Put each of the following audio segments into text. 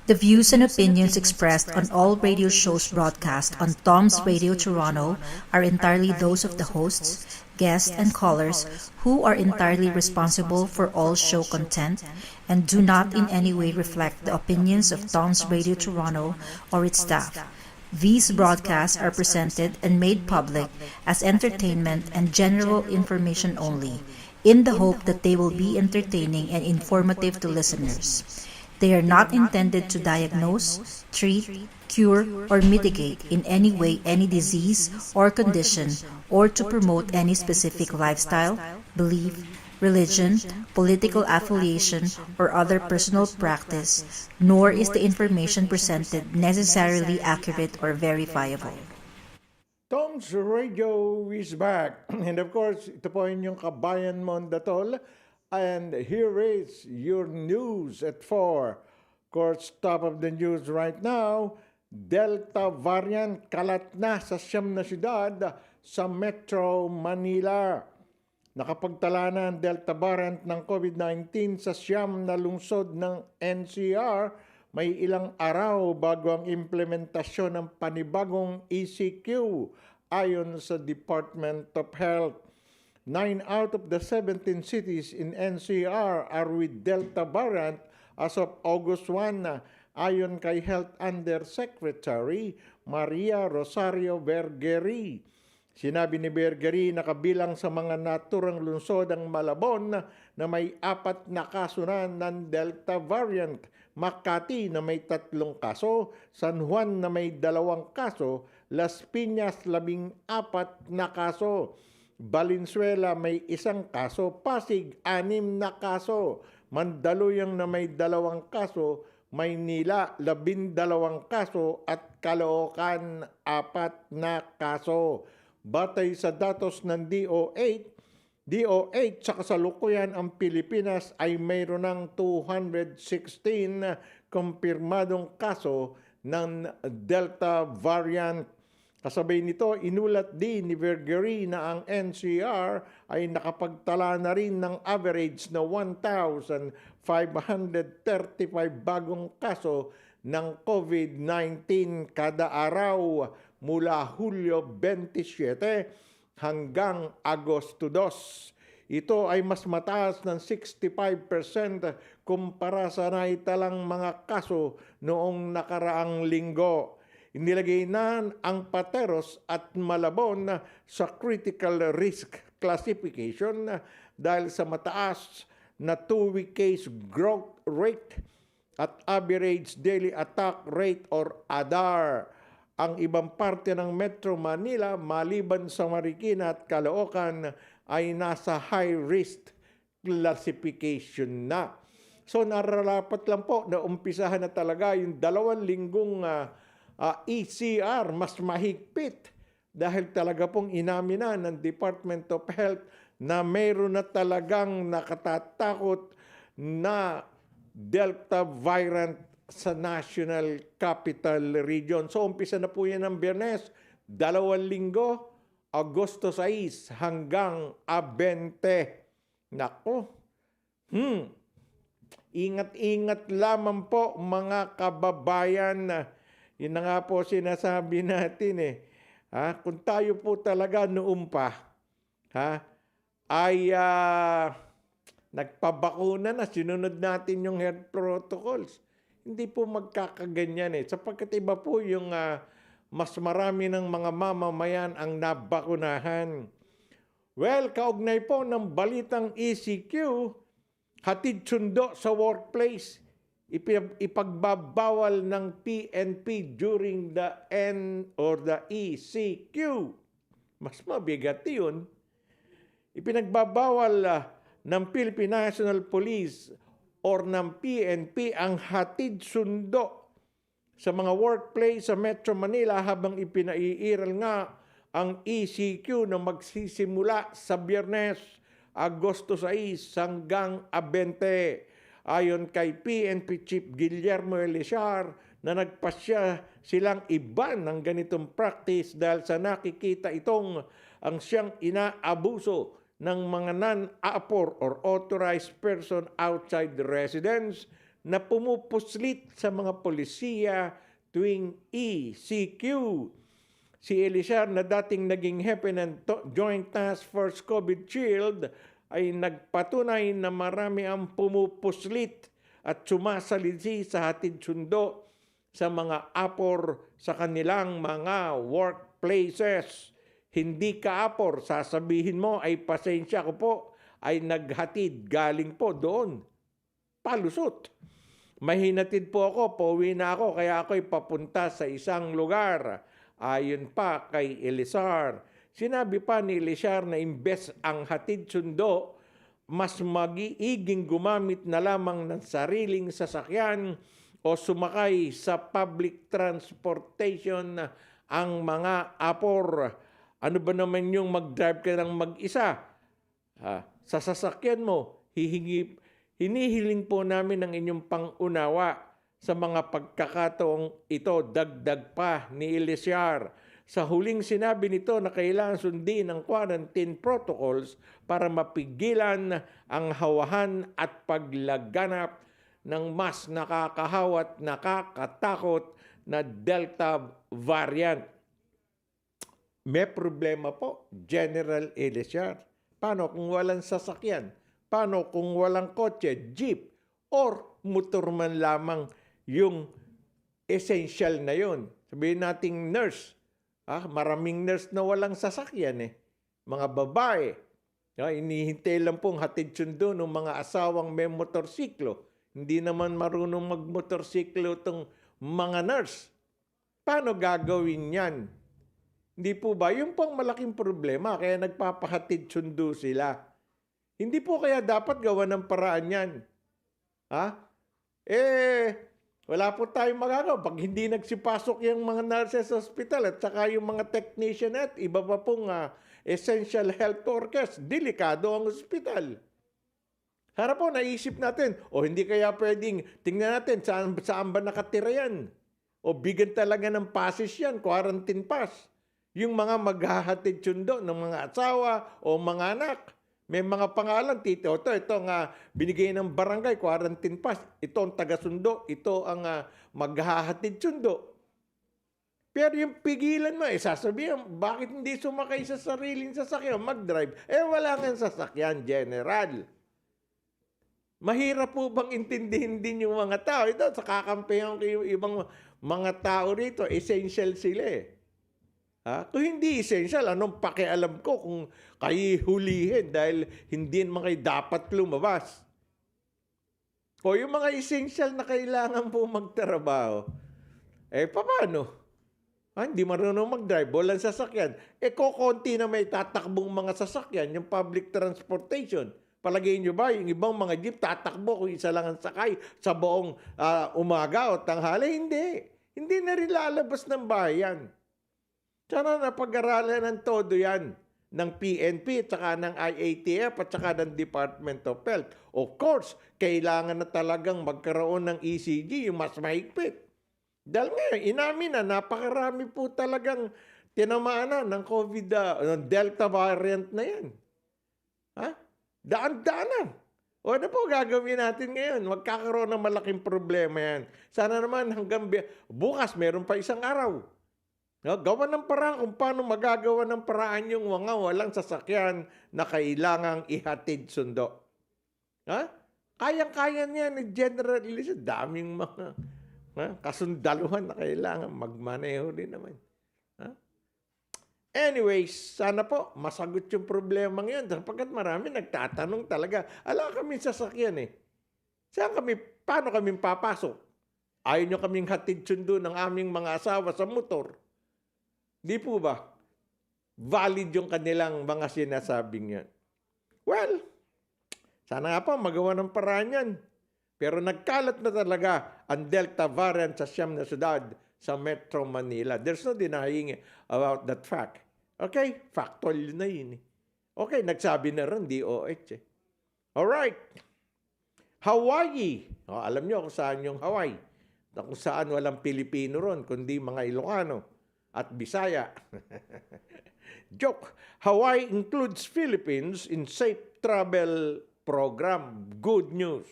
The views and opinions expressed on all radio shows broadcast on Tom's Radio Toronto are entirely those of the hosts, guests, and callers who are entirely responsible for all show content and do not in any way reflect the opinions of Tom's Radio Toronto or its staff. These broadcasts are presented and made public as entertainment and general information only, in the hope that they will be entertaining and informative to listeners. They are not intended to diagnose, treat, cure, or mitigate in any way any disease or condition, or to promote any specific lifestyle, belief, religion, political affiliation, or other personal practice, nor is the information presented necessarily accurate or verifiable. Tom's Radio is back. And of course, ito po yung kabayan mo Datol. And here is your news at 4. Of course, top of the news right now, Delta variant kalat na sa 9 na syudad sa Metro Manila. Nakapagtala na ang Delta variant ng COVID-19 sa 9 na lungsod ng NCR. May ilang araw bago ang implementasyon ng panibagong ECQ ayon sa Department of Health. 9 out of the 17 cities in NCR are with Delta variant as of August 1, ayon kay Health Undersecretary Maria Rosario Vergeri. Sinabi ni Vergeri na kabilang sa mga naturang lungsod ang Malabon na may 4 na kaso na ng Delta variant, Makati na may 3 kaso, San Juan na may 2 kaso, Las Piñas 14 na kaso, Valenzuela may 1 kaso, Pasig 6 na kaso, Mandaluyong na may 2 kaso, Maynila 12 kaso at Caloocan 4 na kaso. Batay sa datos ng DOH sa kasalukuyan ang Pilipinas ay mayroon ng 216 kumpirmadong kaso ng Delta variant. Kasabay nito, inulat din ni Vergeri na ang NCR ay nakapagtala na rin ng average na 1,535 bagong kaso ng COVID-19 kada araw mula Hulyo 27 hanggang Agosto 2. Ito ay mas mataas ng 65% kumpara sa naitalang mga kaso noong nakaraang linggo. Inilagay na ang Pateros at Malabon sa critical risk classification dahil sa mataas na 2-week case growth rate at average daily attack rate or ADAR. Ang ibang parte ng Metro Manila maliban sa Marikina at Caloocan ay nasa high risk classification na. So nararapat lang po na umpisahan na talaga yung 2 linggong ECR mas mahigpit dahil talaga pong inamin na ng Department of Health na mayroon na talagang nakatatakot na Delta variant sa National Capital Region. So umpisa na po yan ng Biyernes, 2 linggo, Agosto 6 hanggang 20. Nako, ingat-ingat lamang po mga kababayan. Yun na nga po sinasabi natin kung tayo po talaga noon pa ay nagpabakuna na, sinunod natin yung health protocols, hindi po magkakaganyan sapagkat iba po yung mas marami ng mga mamamayan ang nabakunahan. Well, kaugnay po ng balitang ECQ, hatid sundo sa workplace, ipagbabawal ng PNP during the ECQ. Mas mabigat yun. Ipinagbabawal ng Philippine National Police or ng PNP ang hatid sundo sa mga workplace sa Metro Manila habang ipinaiiral nga ang ECQ na magsisimula sa Biyernes, Agosto 6 hanggang 20. Ayon kay PNP Chief Guillermo Elizar na nagpasya silang iban ng ganitong practice dahil sa nakikita itong ang siyang inaabuso ng mga non-APOR or authorized person outside the residence na pumupuslit sa mga polisiya tuwing ECQ. Si Elizar na dating naging hepe ng Joint Task Force COVID Shield ay nagpatunay na marami ang pumupuslit at sumasalisi sa hatid sundo sa mga apor sa kanilang mga workplaces. Hindi ka apor, sasabihin mo ay pasensya ko po, ay naghatid galing po doon. Palusot. May hinatid po ako, pauwi na ako, kaya ako'y papunta sa isang lugar. Ayon pa kay Elizar. Sinabi pa ni Elizar na imbes ang hatid sundo, mas magiiging gumamit na lamang ng sariling sasakyan o sumakay sa public transportation ang mga apor. Ano ba naman yung mag-drive ka ng mag-isa? Sa sasakyan mo, hinihiling po namin ang inyong pangunawa sa mga pagkakataong ito. Dagdag pa ni Elizar. Sa huling sinabi nito na kailangan sundin ang quarantine protocols para mapigilan ang hawahan at paglaganap ng mas nakakahawa at nakakatakot na Delta variant. May problema po, General Elizar. Paano kung walang sasakyan? Paano kung walang kotse, jeep, or motor man lamang yung essential na yon? Sabihin nating nurse. Maraming nurse na walang sasakyan eh. Mga babae. Inihintay lang pong hatid sundo ng mga asawang may motorsiklo. Hindi naman marunong magmotorsiklo itong mga nurse. Paano gagawin yan? Hindi po ba? Yung pong malaking problema, kaya nagpapahatid sundo sila. Hindi po kaya dapat gawa ng paraan yan. Wala po tayong magagawa. Pag hindi nagsipasok yung mga nurses sa hospital at saka yung mga technician at iba pa pong essential health workers, delikado ang hospital. Harap po, naisip natin, hindi kaya pwedeng, tingnan natin, saan ba nakatira yan? O bigyan talaga ng passes yan, quarantine pass. Yung mga maghahatid sundo ng mga asawa o mga anak. May mga pangalan, ito nga binigay ng barangay, quarantine pass. Ito ang taga-sundo, ito ang maghahatid sundo. Pero yung pigilan mo, sasabihin, bakit hindi sumakay sa sariling sasakyan, mag-drive? Wala nga sasakyan, General. Mahirap po bang intindihin din yung mga tao? Ito, sa kakampihan ko yung ibang mga tao rito, essential sila eh. Kung hindi essential, anong pakialam ko kung kayo hulihin dahil hindi naman kayo dapat lumabas? O yung mga essential na kailangan po magtrabaho, paano? Hindi marunong mag-drive, walang sasakyan. Konti na may tatakbong mga sasakyan, yung public transportation. Palagay nyo ba, yung ibang mga jeep tatakbo kung isa lang ang sakay sa buong umaga o tanghali? Hindi. Hindi na rin lalabas ng bayan. Sana napag-aralan ng todo yan ng PNP at saka ng IATF at saka ng Department of Health. Of course, kailangan na talagang magkaroon ng ECG, yung mas mahigpit. Dahil nga, inamin na napakarami po talagang tinamaan ng COVID, ng Delta variant na yan. Daan-daanan. O ano po gagawin natin ngayon? Magkakaroon ng malaking problema yan. Sana naman hanggang bukas, meron pa isang araw. Gawa ng paraan kung paano magagawa ng paraan yung mga walang sasakyan na kailangang ihatid sundo. Kayang-kaya niya ni General Elizar. Daming mga kasundaluhan na kailangan magmaneho din naman. Anyways, sana po masagot yung problema ngayon sapagkat marami nagtatanong talaga. Ala kami sasakyan eh. Paano kami papasok? Ayaw nyo kaming hatid sundo ng aming mga asawa sa motor. Di po ba? Valid yung kanilang mga sinasabing yan. Well, sana nga po magawa ng paraan yan. Pero nagkalat na talaga ang Delta variant sa siyam na syudad sa Metro Manila. There's no denying about that fact. Okay? Factual na yun. Okay, nagsabi na rin DOH. Alright. Hawaii. Alam nyo kung saan yung Hawaii. Kung saan walang Pilipino ron, kundi mga Ilocano at Bisaya. Joke. Hawaii includes Philippines in safe travel program. Good news.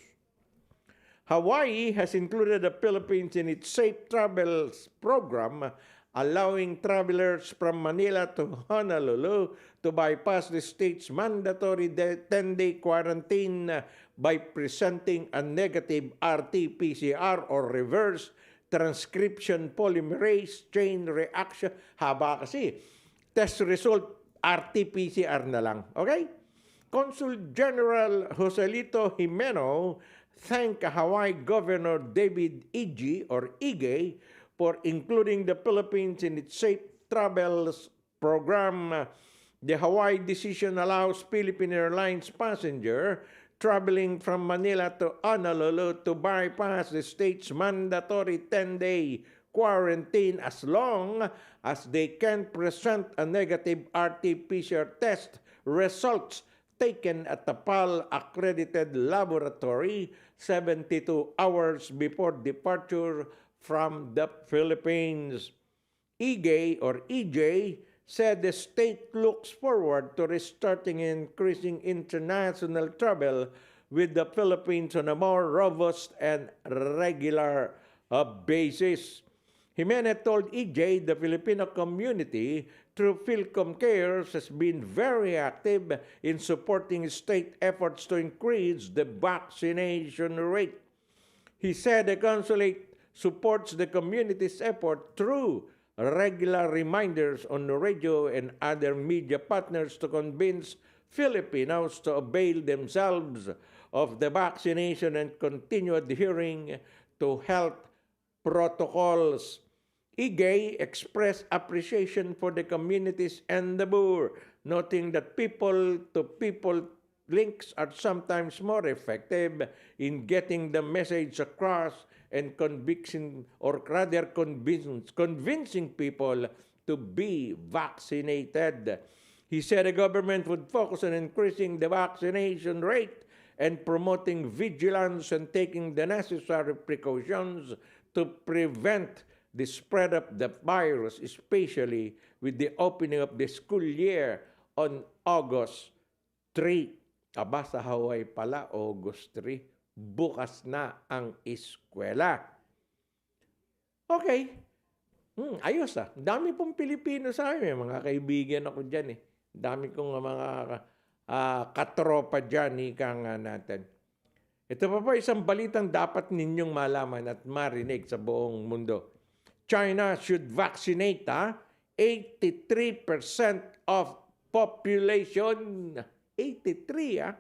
Hawaii has included the Philippines in its Safe Travels program, allowing travelers from Manila to Honolulu to bypass the state's mandatory 10-day quarantine by presenting a negative RT-PCR or reverse transcription polymerase chain reaction. Haba kasi. Test result, RT-PCR na lang. Okay? Consul General Joselito Jimeno thanked Hawaii Governor David Ige for including the Philippines in its Safe Travels program. The Hawaii decision allows Philippine Airlines passenger traveling from Manila to Honolulu to bypass the state's mandatory 10-day quarantine as long as they can present a negative RT-PCR test results taken at the PAL-accredited laboratory 72 hours before departure from the Philippines. EJ said the state looks forward to restarting and increasing international travel with the Philippines on a more robust and regular basis. Jimenez told EJ the Filipino community through Philcom Cares has been very active in supporting state efforts to increase the vaccination rate. He said the consulate supports the community's effort through regular reminders on the radio and other media partners to convince Filipinos to avail themselves of the vaccination and continue adhering to health protocols. Igay expressed appreciation for the community's endeavor, noting that people-to-people links are sometimes more effective in getting the message across and convincing people to be vaccinated. He said the government would focus on increasing the vaccination rate and promoting vigilance and taking the necessary precautions to prevent the spread of the virus, especially with the opening of the school year on August 3. Aba, sa Hawaii pala, August 3. Bukas na ang eskwela. Okay. Ayos ah. Dami pong Pilipino sa amin. Mga kaibigan ako dyan eh. Dami kong mga katropa dyan, ika nga natin. Ito pa po isang balitang dapat ninyong malaman at marinig sa buong mundo. China should vaccinate 83% of population. 83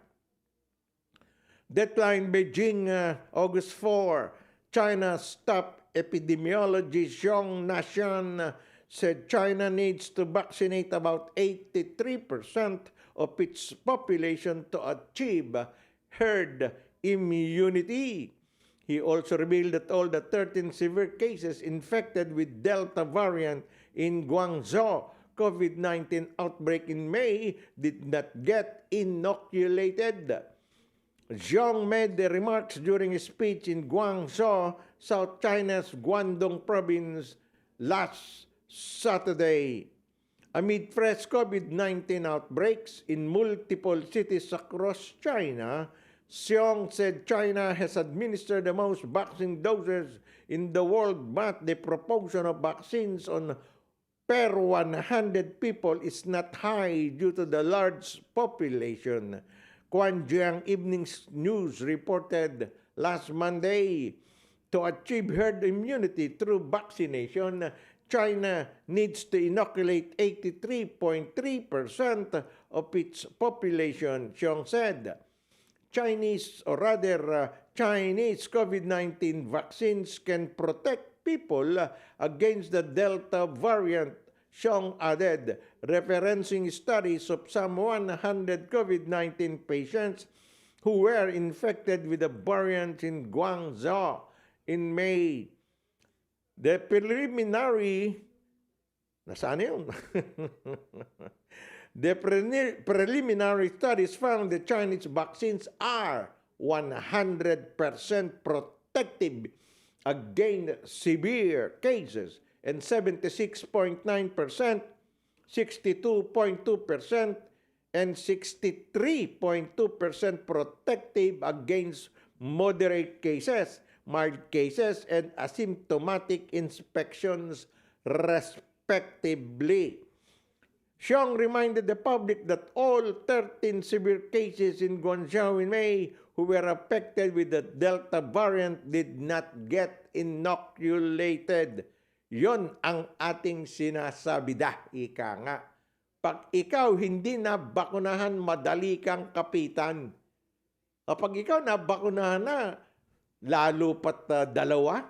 Deadline Beijing, August 4. China's top epidemiologist Zhong Nashan said China needs to vaccinate about 83% of its population to achieve herd immunity. He also revealed that all the 13 severe cases infected with Delta variant in Guangzhou COVID-19 outbreak in May did not get inoculated. Zhong made the remarks during a speech in Guangzhou, South China's Guangdong province last Saturday. Amid fresh COVID-19 outbreaks in multiple cities across China, Xiong said China has administered the most vaccine doses in the world, but the proportion of vaccines on per 100 people is not high due to the large population. Guangjiang Evening News reported last Monday, to achieve herd immunity through vaccination, China needs to inoculate 83.3% of its population, Xiong said. Chinese COVID-19 vaccines can protect people against the Delta variant, Xiong added, referencing studies of some 100 COVID-19 patients who were infected with the variant in Guangzhou in May. The preliminary The preliminary studies found the Chinese vaccines are 100% protective against severe cases and 76.9%, 62.2%, and 63.2% protective against moderate cases, mild cases, and asymptomatic inspections, respectively. Xiong reminded the public that all 13 severe cases in Guangzhou in May who were affected with the Delta variant did not get inoculated. Yon ang ating sinasabi ika nga. Pag ikaw hindi na bakunahan, madali kang kapitan. Kapag ikaw na bakunahan na, lalo pat dalawa,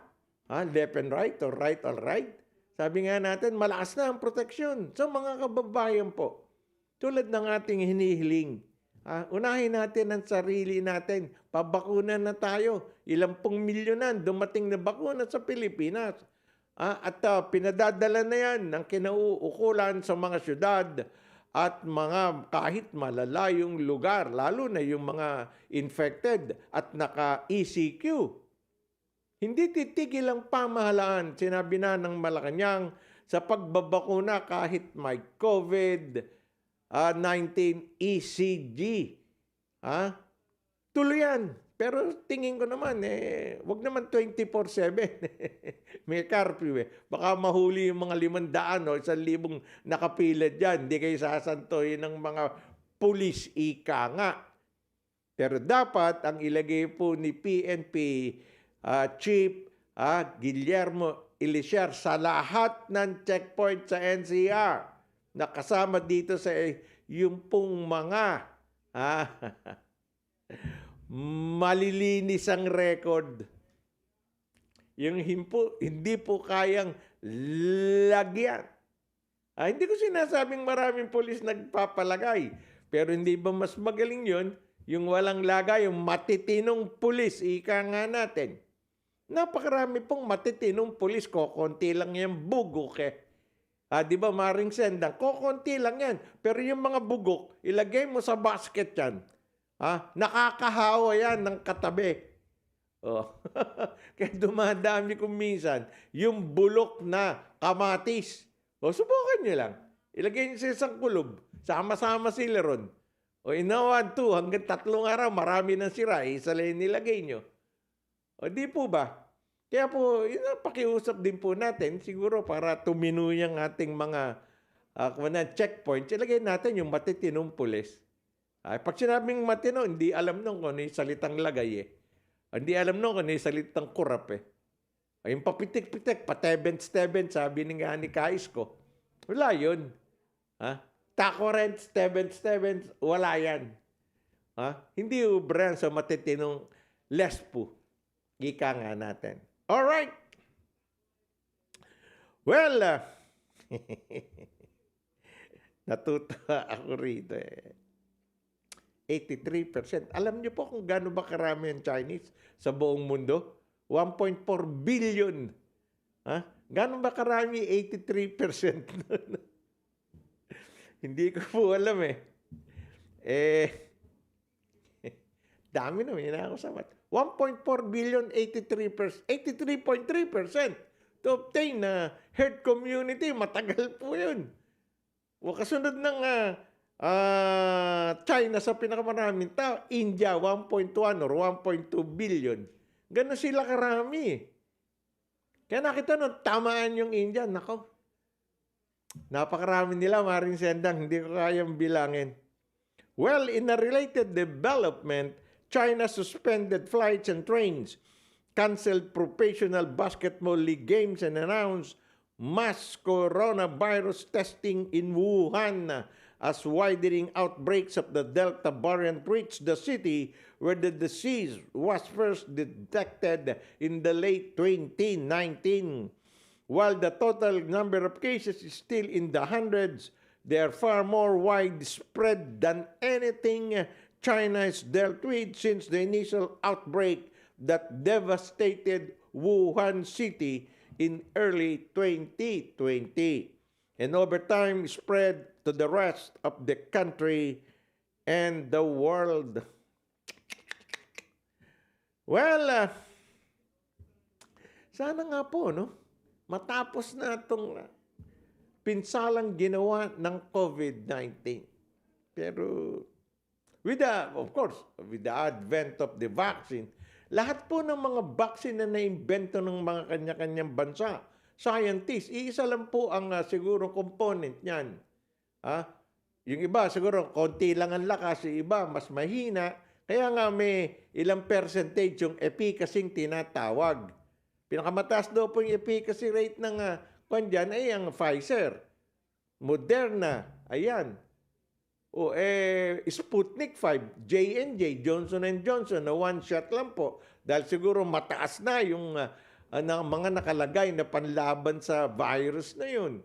left and right or right or right, sabi nga natin, malakas na ang proteksyon. So mga kababayan po, tulad ng ating hinihiling, unahin natin ang sarili natin. Pabakunan na tayo. Ilang pong milyonan dumating na bakuna sa Pilipinas. At pinadadala na yan ng kinauukulan sa mga syudad at mga kahit malalayong lugar, lalo na yung mga infected at naka-ECQ. Hindi titigil ang pamahalaan, sinabi na ng Malacanang, sa pagbabakuna kahit may COVID-19 ECG. Tuloy yan. Pero tingin ko naman, wag naman 24/7. May curfew Baka mahuli yung mga 500 o 1,000 nakapila dyan. Hindi kayo sasantoy ng mga pulis ika nga. Pero dapat ang ilagay po ni PNP Chief Guillermo Elisier sa lahat ng checkpoint sa NCR na kasama dito sa yung pong mga malilinis ang record. Yung hindi po kayang lagyan. Hindi ko sinasabing maraming pulis nagpapalagay. Pero hindi ba mas magaling yon? Yung walang lagay, yung matitinong pulis, ika nga natin. Napakarami pong matitinong pulis, kokonti lang yung bugok di ba Maring Sendang? Kokonti lang yan. Pero yung mga bugok, ilagay mo sa basket yan. Nakakahawa yan ng katabi. Kaya dumadami kung minsan yung bulok na kamatis. Subukan nyo lang. Ilagay nyo sa isang kulob. Sama-sama sila ron. Inawan 2 hanggang 3 araw, marami nang sira. Isa lang nilagay nyo. Di po ba? Kaya po, pakiusap din po natin siguro para tumino yung ating mga checkpoints. Ilagay natin yung matitinong pulis. Pag sinabing matino, hindi alam nung kung ano yung salitang lagay Hindi alam nung kung ano yung salitang kurap Yung papitik-pitik, pateben-steben, sabi nga ni Kais ko. Wala yun. Takorent, steben-steben, wala yan. Hindi ubran sa matitinong lespo. Ika nga natin. Alright. Well, natutuwa ako rito 83%. Alam niyo po kung gaano ba karami ang Chinese sa buong mundo? 1.4 billion. Gaano ba karami 83%? Hindi ko po alam dami na, may na ako sa mat. 1.4 billion, 83%. 83.3% to obtain na herd community. Matagal po yun. Kasunod ng China sa pinakamaraming tao, India 1.1 or 1.2 billion. Ganun sila karami. Kaya nakita nun, tamaan yung India. Nako, napakarami nila, Maring Sendang, hindi ko kayang bilangin. Well, in a related development, China suspended flights and trains, canceled professional basketball league games, and announced mass coronavirus testing in Wuhan as widening outbreaks of the Delta variant reached the city where the disease was first detected in the late 2019. While the total number of cases is still in the hundreds, they are far more widespread than anything China has dealt with since the initial outbreak that devastated Wuhan City in early 2020 and over time spread to the rest of the country and the world. Well, sana nga po, matapos na itong pinsalang ginawa ng COVID-19. Pero, of course, with the advent of the vaccine, Lahat po ng mga vaccine na naimbento ng mga kanya-kanyang bansa, scientists, iisa lang po ang siguro component niyan. Yung iba siguro konti lang ang lakas, yung iba mas mahina. Kaya nga may ilang percentage yung efficacy tinatawag. Pinakamataas daw po yung efficacy rate ng dyan ay ang Pfizer, Moderna, ayan. Sputnik 5, J&J, Johnson & Johnson na one shot lang po. Dahil siguro mataas na yung mga nakalagay na panlaban sa virus na yun.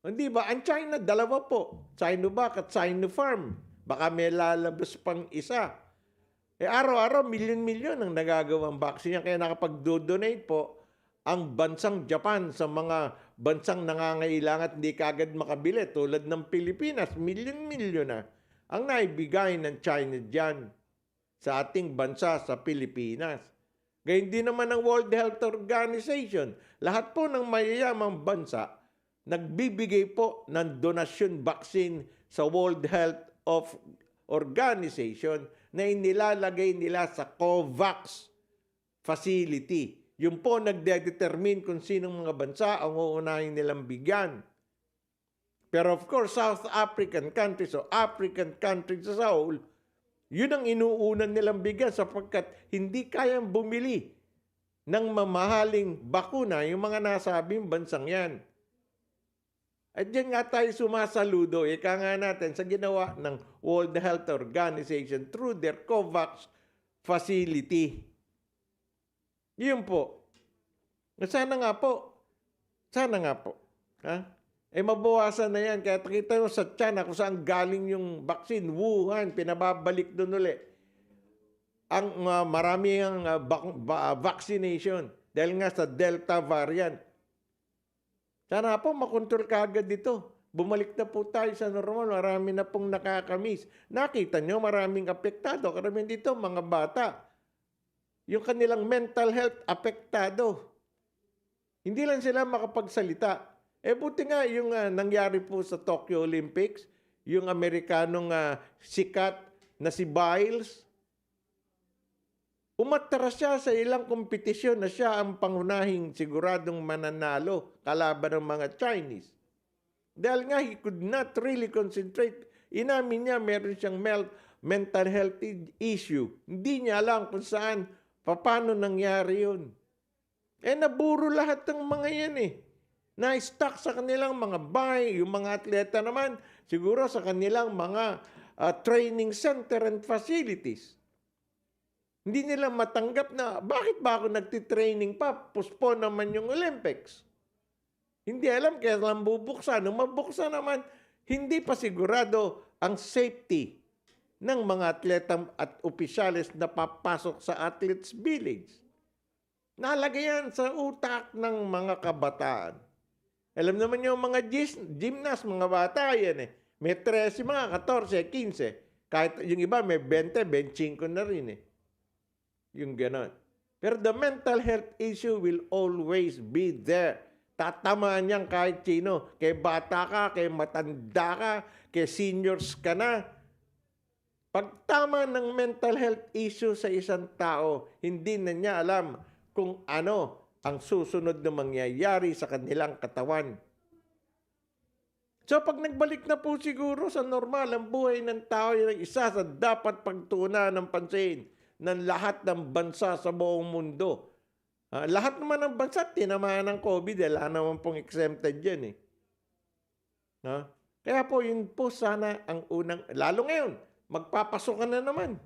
Hindi ba? Ang China, dalawa po. Sinovac at Sinopharm. Baka may lalabas pang isa. Araw-araw, milyon-milyon ang nagagawang vaccine. Kaya nakapag-donate po ang bansang Japan sa mga bansang nangangailangan at hindi kagad makabili. Tulad ng Pilipinas, milyon-milyon na ang naibigay ng China dyan sa ating bansa, sa Pilipinas. Gayun din naman ang World Health Organization. Lahat po ng mayayamang bansa, nagbibigay po ng donasyon vaccine sa World Health Organization na inilalagay nila sa COVAX facility. Yung po nagdedetermine kung sinong mga bansa ang uunahin nilang bigyan. Pero of course, South African countries o African countries as a whole, yun ang inuunan nilang bigyan sapagkat hindi kayang bumili ng mamahaling bakuna yung mga nasabing bansang yan. At dyan nga tayo sumasaludo, ika nga natin sa ginawa ng World Health Organization through their COVAX facility. Yun po. Sana nga po. Mabawasan na yan. Kaya kita mo sa China kung saan galing yung vaccine, Wuhan, pinababalik doon ulit. Ang marami ang vaccination dahil nga sa Delta variant. Sana po makontrol ka agad dito. Bumalik na po tayo sa normal. Marami na pong nakakamiss. Nakita nyo, maraming apektado. Karamihan dito, mga bata. Yung kanilang mental health apektado. Hindi lang sila makapagsalita. Buti nga yung nangyari po sa Tokyo Olympics, yung Amerikanong sikat na si Biles, umatras siya sa ilang kompetisyon na siya ang pangunahing siguradong mananalo kalaban ng mga Chinese. Dahil nga he could not really concentrate. Inamin niya meron siyang mental health issue. Hindi niya alam kung saan, paano nangyari yun. Naburo lahat ng mga yan Na-stuck sa kanilang mga bahay. Yung mga atleta naman, siguro sa kanilang mga training center and facilities. Hindi nila matanggap na, bakit ba ako nagtitraining pa? Postpone naman yung Olympics. Hindi alam kaya lang bubuksan. Nung mabuksan naman, hindi pa sigurado ang safety ng mga atleta at opisyales na papasok sa Athletes Village. Nalagay yan sa utak ng mga kabataan. Alam naman yung mga gymnast, mga bata yan May 13, mga 14, 15. Kahit yung iba may 20, 25 na rin Yung ganon. Pero the mental health issue will always be there. Tatamaan yan kahit sino. Kay bata ka, kay matanda ka, kay seniors ka na. Pag tama ng mental health issue sa isang tao, hindi na niya alam kung ano ang susunod na mangyayari sa kanilang katawan. So pag nagbalik na po siguro sa normal ang buhay ng tao, yung isa sa dapat pagtuunan ng pansin ng lahat ng bansa sa buong mundo. Lahat naman ng bansa tinamaan ng COVID, wala naman pong exempted dyan Kaya po yun po sana ang unang, lalo ngayon, magpapasok ka na naman.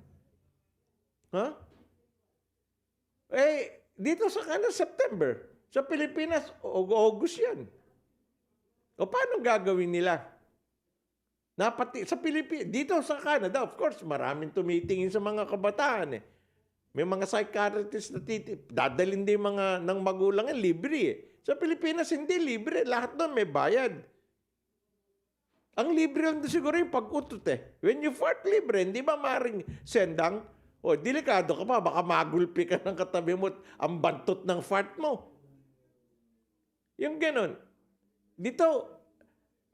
Dito sa September, sa Pilipinas, August yan. O paano gagawin nila? Sa Pilipinas, dito sa Canada, of course, maraming tumitingin sa mga kabataan May mga psychiatrists na dadalhin din mga ng magulang libre Sa Pilipinas, hindi libre. Lahat doon may bayad. Ang libre lang doon siguro yung pag-utot When you fart libre, hindi ba maring sendang? Delikado ka pa, baka magulpi ka ng katabi mo at ang bantot ng fart mo. Yung ganon. Dito,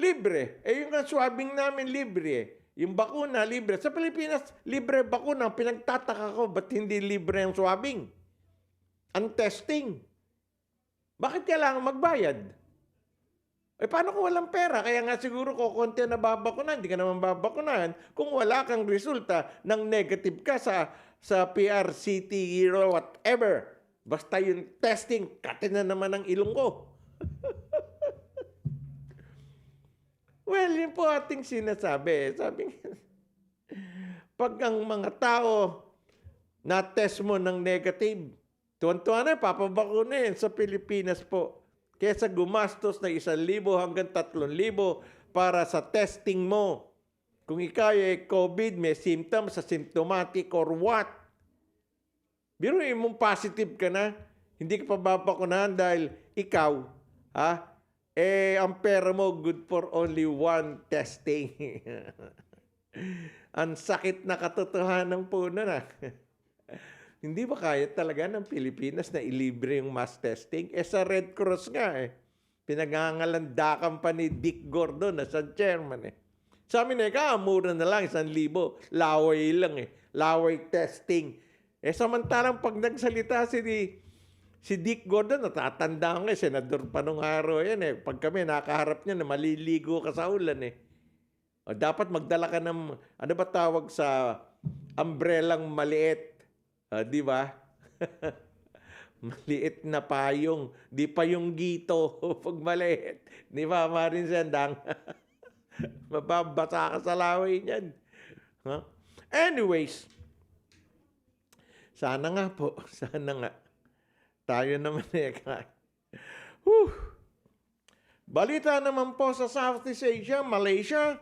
libre. Yung swabing namin libre Yung bakuna, libre. Sa Pilipinas, libre bakuna. Pinagtataka ko, ba't hindi libre ang swabbing? Ang testing. Bakit kailangan magbayad? Eh, paano kung walang pera? Kaya nga siguro kukunti na babakunan. Hindi ka naman babakunan kung wala kang resulta ng negative ka sa PRCT or whatever. Basta yung testing, katin na naman ang ilong ko. Well, yun po ating sinasabi. Sabi nga, pag ang mga tao na-test mo ng negative, tuwan-tuwa na, papabakunin sa Pilipinas po. Kesa gumastos na 1,000 hanggang 3,000 para sa testing mo. Kung ikaw ay COVID, may symptoms, asymptomatic or what. Biruin mong positive ka na, hindi ka pa babakunahan dahil ikaw, ang pera mo good for only one testing. Ang sakit na katotohanan po na. Hindi ba kaya talaga ng Pilipinas na ilibre yung mass testing? Sa Red Cross nga pinangangalandakan pa ni Dick Gordon na sa chairman Sa amin mura na lang 1,000. Laway lang Laway testing. Samantalang pag nagsalita si Dick Gordon, natatandaan senador pa nung araw yan Pag kami nakaharap niya na maliligo ka sa ulan O dapat magdala ka ng, ano ba tawag sa umbrellang maliit? Di ba? Maliit na payong. Di pa yung gito pag maliit. Di ba, Marin Sendang? Mababasa ka sa laway niyan. Anyways, sana nga po. Sana nga. Tayo naman Balita naman po sa Southeast Asia, Malaysia.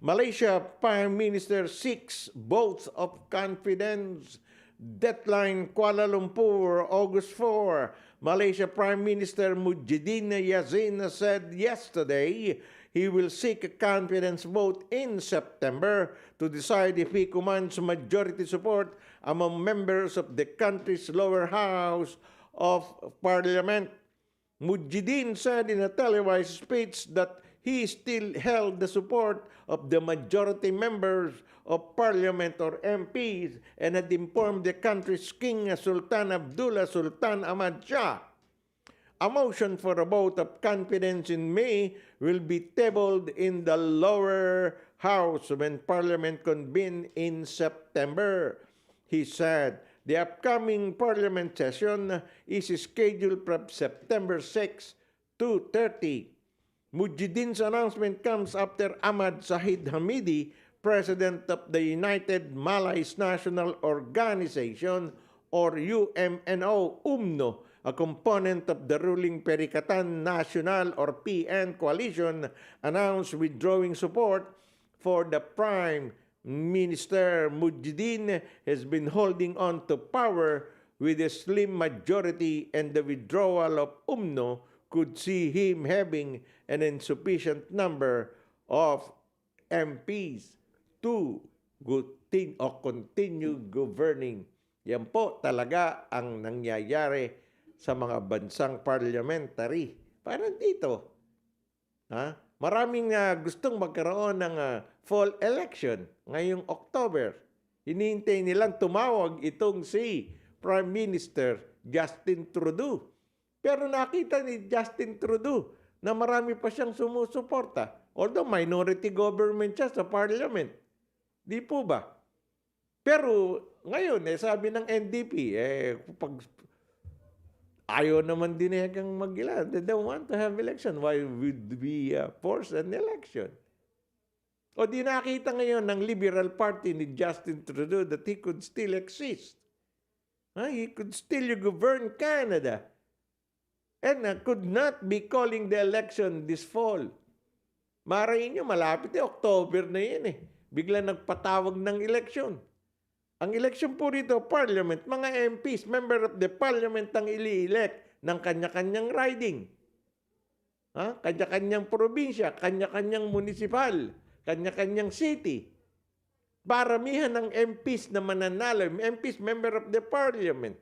Malaysia Prime Minister seeks votes of confidence. Deadline Kuala Lumpur, August 4. Malaysia Prime Minister Muhyiddin Yassin said yesterday he will seek a confidence vote in September to decide if he commands majority support among members of the country's lower house of Parliament. Muhyiddin said in a televised speech that he still held the support of the majority members of Parliament or MPs and had informed the country's King Sultan Abdullah Sultan Ahmad Shah. A motion for a vote of confidence in May will be tabled in the lower house when Parliament convenes in September. He said the upcoming Parliament session is scheduled from September 6 to 30. Muhyiddin's announcement comes after Ahmad Shahid Hamidi, President of the United Malays National Organization or UMNO, a component of the ruling Perikatan Nasional or PN coalition, announced withdrawing support for the Prime Minister. Muhyiddin has been holding on to power with a slim majority, and the withdrawal of UMNO could see him having an insufficient number of MPs to continue governing. Yan po talaga ang nangyayari sa mga bansang parliamentary. Parang dito, maraming gustong magkaroon ng fall election ngayong October. Hinihintay nilang tumawag itong si Prime Minister Justin Trudeau. Pero nakita ni Justin Trudeau na marami pa siyang sumusuporta. Although minority government siya sa parliament. Di po ba? Pero ngayon, sabi ng NDP, pag ayaw naman din kang mag-ilan. They don't want to have election. Why would we force an election? O di nakita ngayon ng Liberal Party ni Justin Trudeau that he could still exist. He could still govern Canada. And could not be calling the election this fall. Marayin nyo, malapit October na yan Bigla nagpatawag ng eleksyon. Ang eleksyon po rito, Parliament, mga MPs, member of the Parliament ang ili-elect ng kanya-kanyang riding. Kanya-kanyang probinsya, kanya-kanyang municipal, kanya-kanyang city. Paramihan ng MPs na mananalo, MPs, member of the Parliament.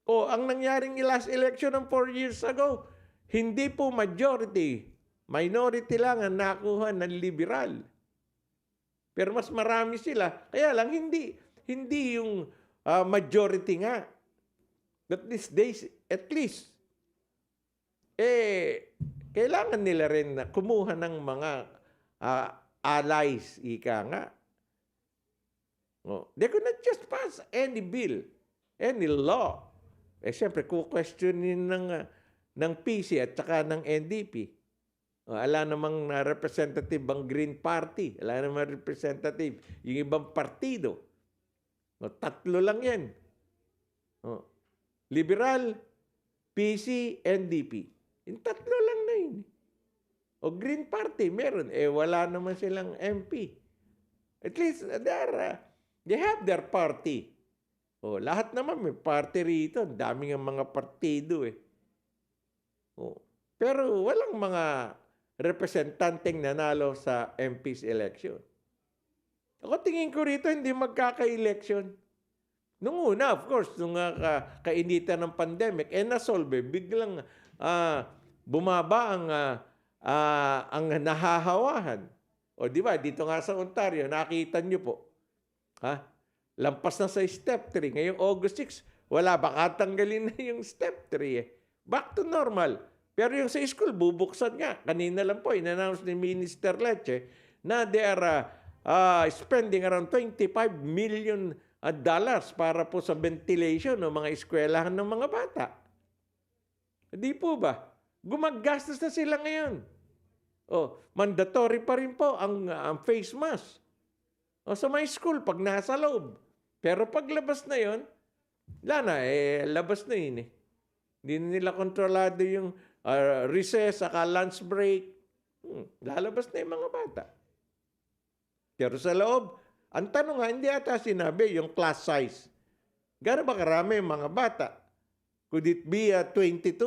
Ang nangyaring last election ng 4 years ago, hindi po majority, minority lang ang nakuha ng liberal. Pero mas marami sila. Kaya lang, hindi yung majority nga. But these days, at least, kailangan nila rin na kumuha ng mga allies, ika nga. They could not just pass any bill, any law. Siyempre, questionin ng PC at saka ng NDP. Ala namang representative ang Green Party. Ala namang representative yung ibang partido. Tatlo lang yan. Liberal, PC, NDP. Yung tatlo lang na yun. O Green Party, meron. Wala naman silang MP. At least, they have their party. Lahat naman may party rito. Daming ang mga partido Pero walang mga representanteng nanalo sa MP's election. Ako tingin ko rito hindi magkaka-election. Nung una, of course, nung kainitan ng pandemic, nasolve. Biglang bumaba ang nahahawahan. Di ba? Dito nga sa Ontario, nakita nyo po. Lampas na sa step 3. Ngayong August 6, wala ba katanggalin na yung step 3 Back to normal. Pero yung sa school, bubuksan nga. Kanina lang po, in-announce ni Minister Leche na they are spending around $25 million para po sa ventilation ng mga eskwelahan ng mga bata. Di po ba? Gumagastos na sila ngayon. Mandatory pa rin po ang face mask. Sa may school, pag nasa loob. Pero pag labas na yon, labas na yun Hindi nila kontrolado yung recess, saka lunch break. Lalabas na yung mga bata. Pero sa loob, ang tanong nga, hindi ata sinabi yung class size. Gano'n ba karami yung mga bata? Could it be 22,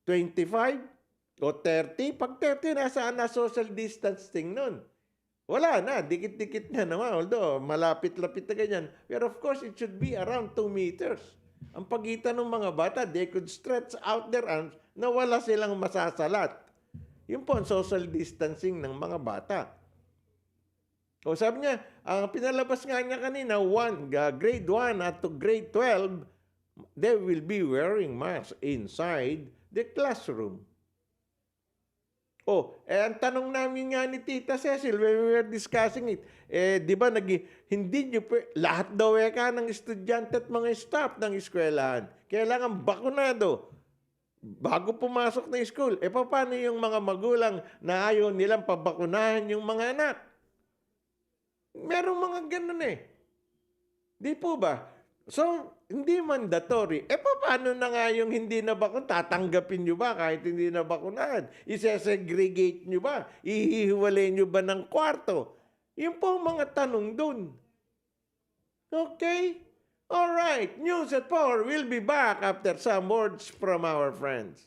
25, o 30? Pag 30, nasaan na social distancing nun? Wala na, dikit-dikit na naman. Although, malapit-lapit na ganyan. Pero of course, it should be around 2 meters. Ang pagitan ng mga bata, they could stretch out their arms na wala silang masasalat. Yun po ang social distancing ng mga bata. Sabi niya, ang pinalabas nga niya kanina, grade 1 at to grade 12, they will be wearing masks inside the classroom. Ang tanong namin nga ni Tita Cecil when we were discussing it, di ba, hindi nyo lahat daw ng estudyante at mga staff ng eskwelahan. Kailangan bakunado bago pumasok na school. Paano yung mga magulang na ayaw nilang pabakunahan yung mga anak? Merong mga ganun Di po ba? So, hindi mandatory. Paano na nga yung hindi na bakun? Tatanggapin nyo ba kahit hindi na bakunahan? Isesegregate nyo ba? Ihihiwalay nyo ba ng kwarto? Yun po ang mga tanong dun. Okay? Alright. News at 4. We'll be back after some words from our friends.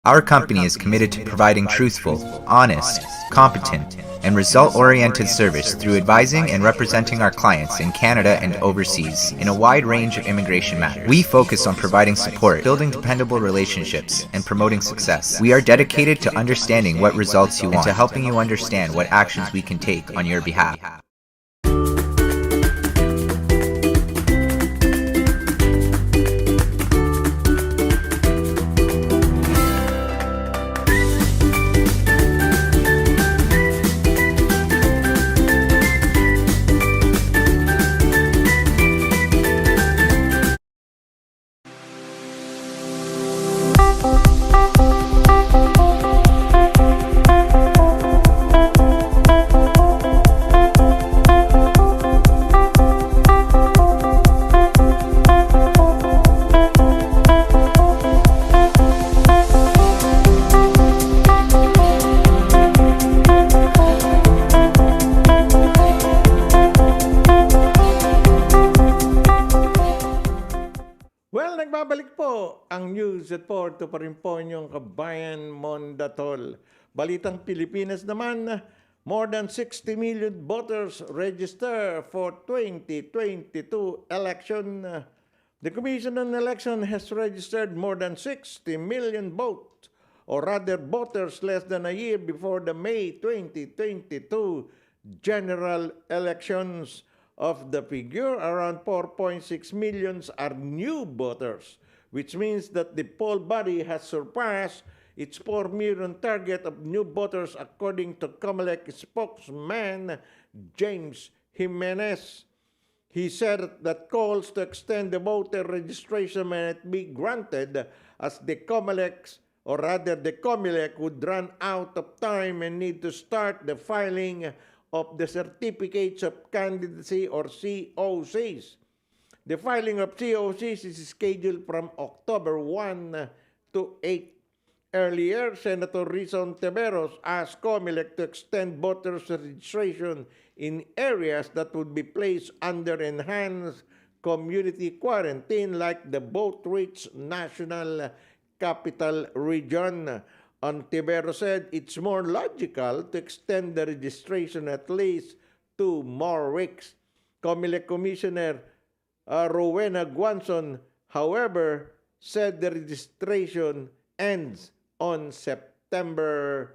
Our company is committed to providing truthful, honest, competent, and result-oriented service through advising and representing our clients in Canada and overseas in a wide range of immigration matters. We focus on providing support, building dependable relationships, and promoting success. We are dedicated to understanding what results you want and to helping you understand what actions we can take on your behalf. nagbabalik po ang news at 4 to pa rin po inyong kabayan Mondatol. Balitang Pilipinas naman, more than 60 million voters register for 2022 election. The Commission on Election has registered more than 60 million votes, or rather voters less than a year before the May 2022 general elections. Of the figure, around 4.6 million are new voters, which means that the poll body has surpassed its 4 million target of new voters according to COMELEC spokesman James Jimenez. He said that calls to extend the voter registration may not be granted as the COMELEC would run out of time and need to start the filing of the Certificates of Candidacy or COCs. The filing of COCs is scheduled from October 1 to 8. Earlier, Senator Rizon Teberos asked COMELEC to extend voters' registration in areas that would be placed under enhanced community quarantine like the vote-rich National Capital Region. Ontiveros said it's more logical to extend the registration at least 2 more weeks. COMELEC Commissioner Rowena Guanzon, however, said the registration ends on September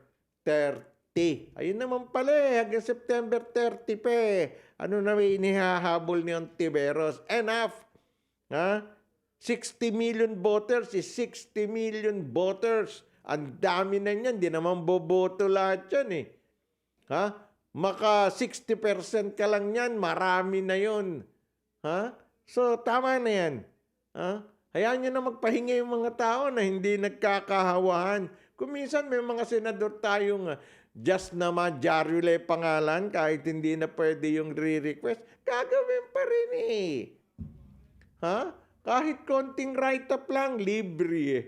30. Ayun naman pala hanggang September 30 pa Ano na may inihahabol ni Ontiveros? Enough! Ha? 60 million voters is 60 million voters. Ang dami na niyan, di naman boboto lahat yan eh. Ha? Maka 60% ka lang yan, marami na yon. Ha? So, tama na yan. Ha? Hayaan nyo na magpahinga yung mga tao na hindi nagkakahawahan. Kung minsan may mga senador tayong just na madyarule pangalan kahit hindi na pwede yung re-request, gagawin pa rin eh. Ha? Kahit konting write-up lang, libre eh.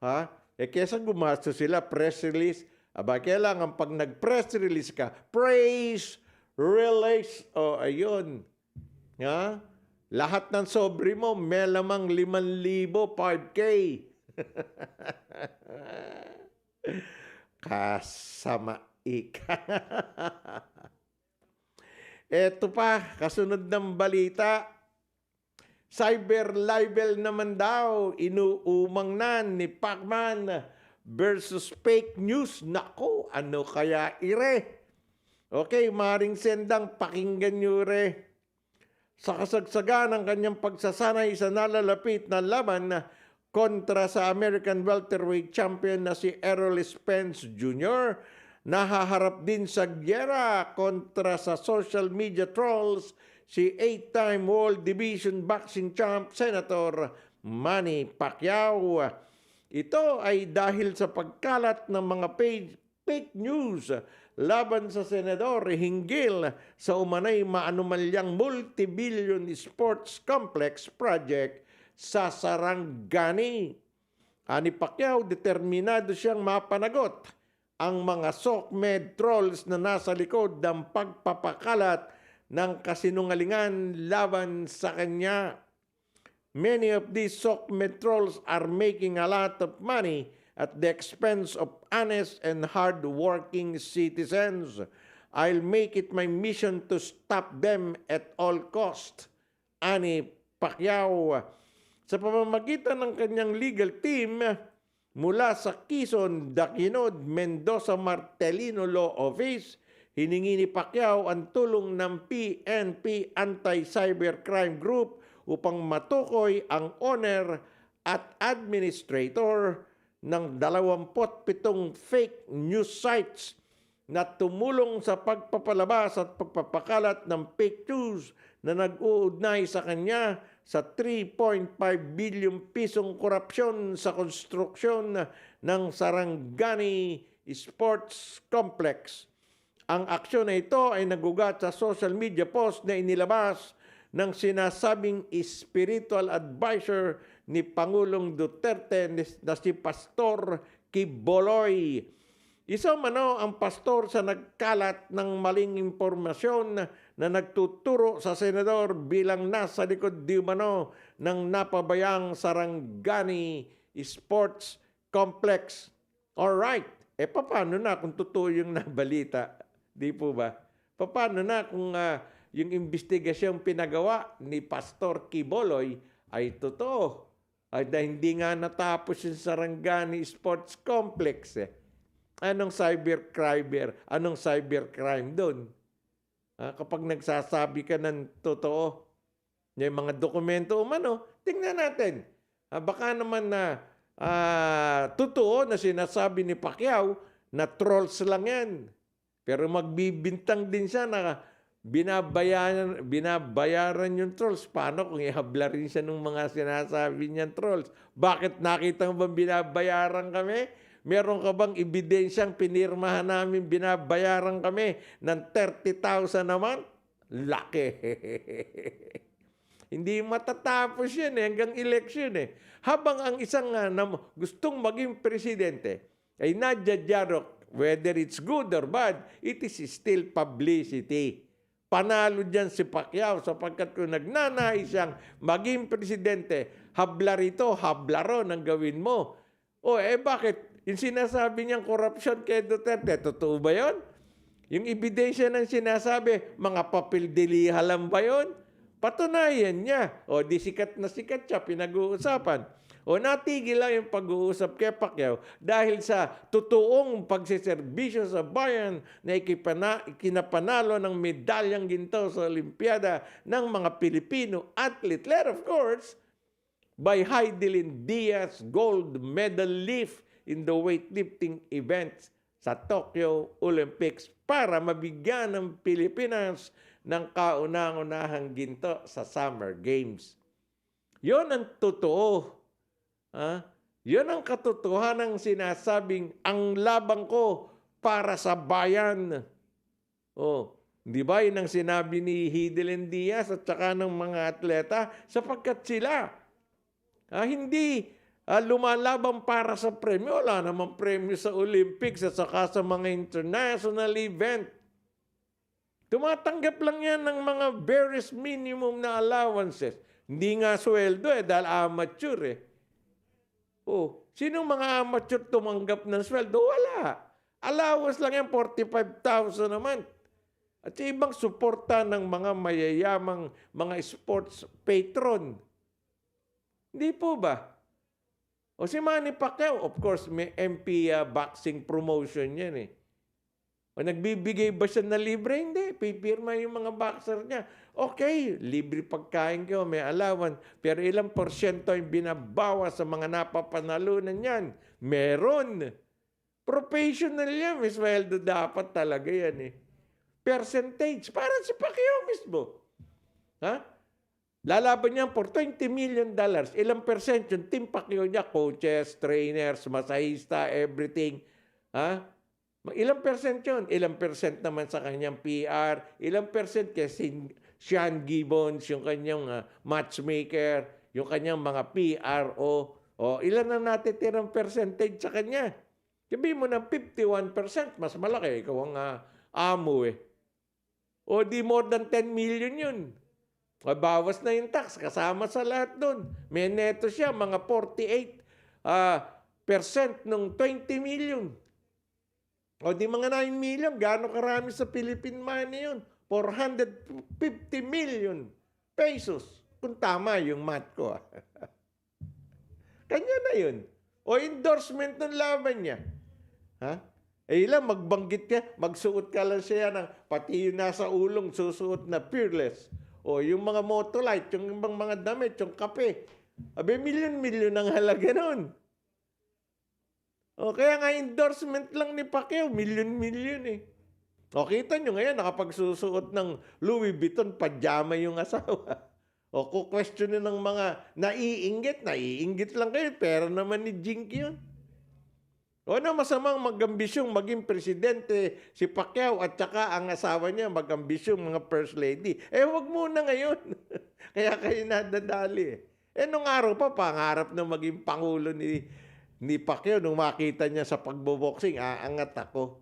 Ha? Kesa gumasto sila, press release. Aba, kailangan pag nag-press release ka, praise release. O, ayun. Ha? Lahat ng sobre mo, may lamang 5,000, 5K. Kasama ika. Eto pa, kasunod ng balita. Cyber libel naman daw, inuumang na ni Pacman versus fake news. Nako, ano kaya ire? Okay, Maring Sendang, pakinggan nyo ire. Sa kasagsagan ng kanyang pagsasanay sa nalalapit na laban kontra sa American welterweight champion na si Errol Spence Jr., nahaharap din sa gyera kontra sa social media trolls si 8-time World Division Boxing Champ Senator Manny Pacquiao. Ito ay dahil sa pagkalat ng mga fake news laban sa senador hinggil sa umanay maanumalyang multi-billion sports complex project sa Sarangani. Ani Pacquiao, determinado siyang mapanagot ang mga SOCMED trolls na nasa likod ng pagpapakalat ng kasinungalingan laban sa kanya. Many of these SOCMED trolls are making a lot of money at the expense of honest and hard-working citizens. I'll make it my mission to stop them at all cost. Ani Pacquiao. Sa pamamagitan ng kanyang legal team mula sa Quezon, Daquinod, Mendoza, Martelino Law Office, hiningi ni Pacquiao ang tulong ng PNP Anti-Cybercrime Group upang matukoy ang owner at administrator ng 27 fake news sites na tumulong sa pagpapalabas at pagpapakalat ng fake news na nag-uugnay sa kanya sa 3.5 billion pisong korupsyon sa konstruksyon ng Sarangani Sports Complex. Ang aksyon na ito ay nagugat sa social media post na inilabas ng sinasabing spiritual advisor ni Pangulong Duterte na si Pastor Quiboloy. Isa umano ang pastor sa nagkalat ng maling impormasyon na nagtuturo sa senador bilang nasa likod di umano ng napabayang Sarangani Sports Complex. Alright, paano na kung totoo yung nabalita? Di po ba? Paano na kung yung investigasyong pinagawa ni Pastor Quiboloy ay totoo? Ay hindi nga natapos yung Sarangani Sports Complex Anong cybercrime doon? Kapag nagsasabi ka ng totoo, yung mga dokumento umano, tingnan natin. Baka naman na totoo na sinasabi ni Pacquiao na trolls lang yan. Pero magbibintang din siya na binabayaran yung trolls. Paano kung ihabla rin siya ng mga sinasabi niyang trolls? Bakit nakita mo bang binabayaran kami? Meron ka bang ebidensyang pinirmahan namin binabayaran kami ng 30,000 naman? Laki. Hindi matatapos yan hanggang election Habang ang isang gustong maging presidente ay nadyadyarok, whether it's good or bad, it is still publicity. Panalo dyan si Pacquiao sapagkat kung nagnanais siyang maging presidente, habla rito, habla ron ang gawin mo. Bakit? Yung sinasabi niyang korupsyon kay Duterte, totoo ba yun? Yung ebidensya ng sinasabi, mga papildiliha lang ba yun? Patunayan niya. Di sikat na sikat siya, pinag-uusapan. Natigil lang yung pag-uusap kay Pacquiao dahil sa totoong pagsiservisyo sa bayan na ikinapanalo ng medalyang ginto sa Olimpiada ng mga Pilipino athlete. Led, of course, by Heidelin Diaz gold medal lift in the weightlifting events sa Tokyo Olympics para mabigyan ng Pilipinas ng kaunang-unahang ginto sa Summer Games. Yon ang totoo. Yon ang katotohanan ng sinasabing ang labang ko para sa bayan. Di ba yun ang sinabi ni Heidelin Diaz at saka ng mga atleta sapagkat sila hindi lumalaban para sa premyo. Wala namang premyo sa Olympics at saka sa mga international event. Tumatanggap lang yan ng mga barest minimum na allowances. Hindi nga sweldo dahil amateur Sinong mga amateur tumanggap ng sweldo? Wala. Allowance lang yan, 45,000 naman. At sa ibang suporta ng mga mayayamang mga sports patron. Hindi po ba? Si Manny Pacquiao, of course, may MP boxing promotion yan nagbibigay ba siya na libre? Hindi. Pipirma yung mga boxer niya. Okay, libre pagkain kayo, may allowance. Pero ilang porsyento yung binabawa sa mga napapanalunan yan? Meron. Professional yan. May sweldo dapat talaga yan Percentage. Parang si Pacquiao mismo. Lalaban niya for $20 million. Ilang percent yung team Pacquiao niya? Coaches, trainers, masahista, everything. Ilang percent yun? Ilang percent naman sa kanyang PR? Ilang percent kay Sean Gibbons, yung kanyang matchmaker, yung kanyang mga PRO? Ilan na natitirang percentage sa kanya? Sabihin mo ng 51%, mas malaki. Ikaw ang amo di more than 10 million yun. Bawas na yung tax, kasama sa lahat doon. May neto siya, mga 48% nung 20 million. Di mga 9 million, gaano karami sa Philippine money yun? 450 million pesos. Kung tama yung math ko. Kanya na yun. Endorsement ng laban niya. Ilang magbanggit ka, magsuot ka lang siya ng, pati yung nasa ulong susuot na Fearless. Yung mga Motolite, yung mga damit, yung kape. Milyon-milyon ang halaga nun. Kaya nga endorsement lang ni Pacquiao, milyon-milyon kita nyo ngayon, nakapagsusuot ng Louis Vuitton, pajama yung asawa. Kukwestiyonin ng mga naiinggit lang kayo, pera naman ni Jinky yun. Masamang mag-ambisyong maging presidente si Pacquiao at saka ang asawa niya mag-ambisyong mga first lady. Wag muna ngayon. Kaya kayo nadadali. Nung araw pa, pangarap na maging pangulo ni Pacquiao nung makita niya sa pagboboxing, aangat ako.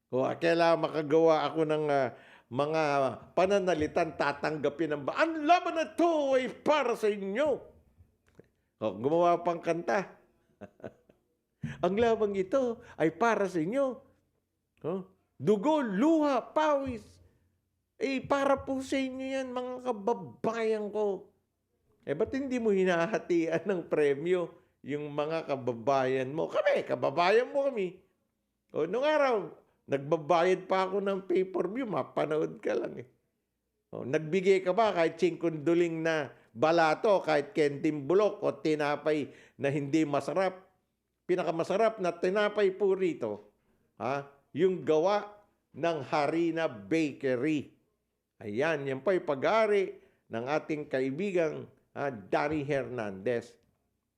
Kailangan makagawa ako ng mga pananalitan tatanggapin ng ang laban na to ay para sa inyo. O, gumawa pang kanta. Ang labang ito ay para sa inyo. O, dugo, luha, pawis. Para po sa inyo yan, mga kababayan ko. Ba't hindi mo hinahatian ng premyo yung mga kababayan mo? Kami, kababayan mo kami. O, nung araw, nagbabayad pa ako ng pay-per-view, mapanood ka lang eh. O, nagbigay ka ba kahit singkunduling na balato, kahit kenting bulok o tinapay na hindi masarap? Pinakamasarap na tinapay po rito, yung gawa ng Harina Bakery. Ayan, yan po yung pag-aari ng ating kaibigang Danny Hernandez.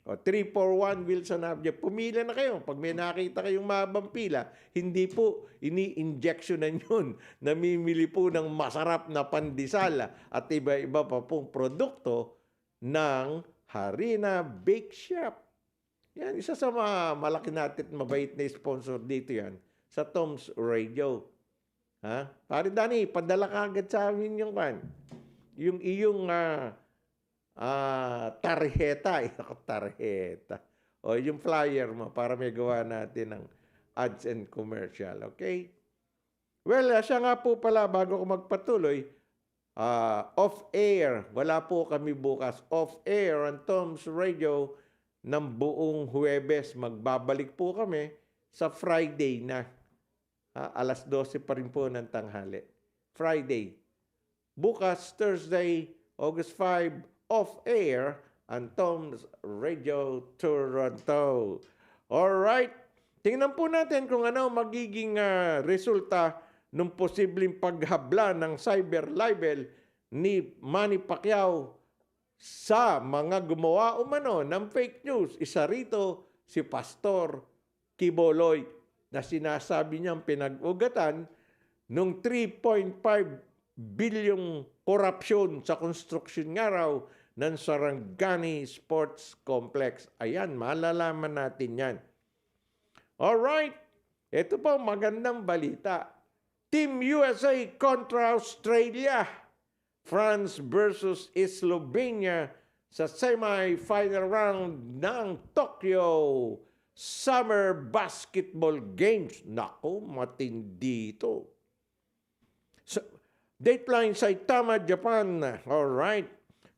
O, 341 Wilson Avenue. Pumila na kayo. Pag may nakita kayong mahabang pila, hindi po ini-injectionan yun. Namimili po ng masarap na pandesal at iba-iba pa pong produkto ng Harina Bake Shop. Yan, isa sa mga malaki natin at mabait na sponsor dito yan sa Tom's Radio. Pare Danny, padala ka agad sa amin yung yung iyong tarjeta. Tarjeta. O yung flyer mo para may gawa natin ng ads and commercial. Okay? Well, siya nga po pala, bago ko magpatuloy, off-air. Wala po kami bukas. Off-air on Tom's Radio ng buong Huwebes. Magbabalik po kami sa Friday na. Alas 12 pa rin po ng tanghali. Friday. Bukas, Thursday, August 5, off-air on Tom's Radio Toronto. Alright. Tingnan po natin kung ano magiging resulta ng posibleng paghabla ng cyber libel ni Manny Pacquiao sa mga gumawa umano ng fake news. Isa rito si Pastor Kiboloy na sinasabi niyang pinag-ugatan nung 3.5 bilyong korupsyon sa construction nga raw ng Sarangani Sports Complex. Ayan, malalaman natin yan. Alright, ito po magandang balita. Team USA kontra Australia. France versus Slovenia sa semi-final round ng Tokyo Summer Basketball Games. Naku, matindi ito. So, Dateline Saitama, Japan. Alright.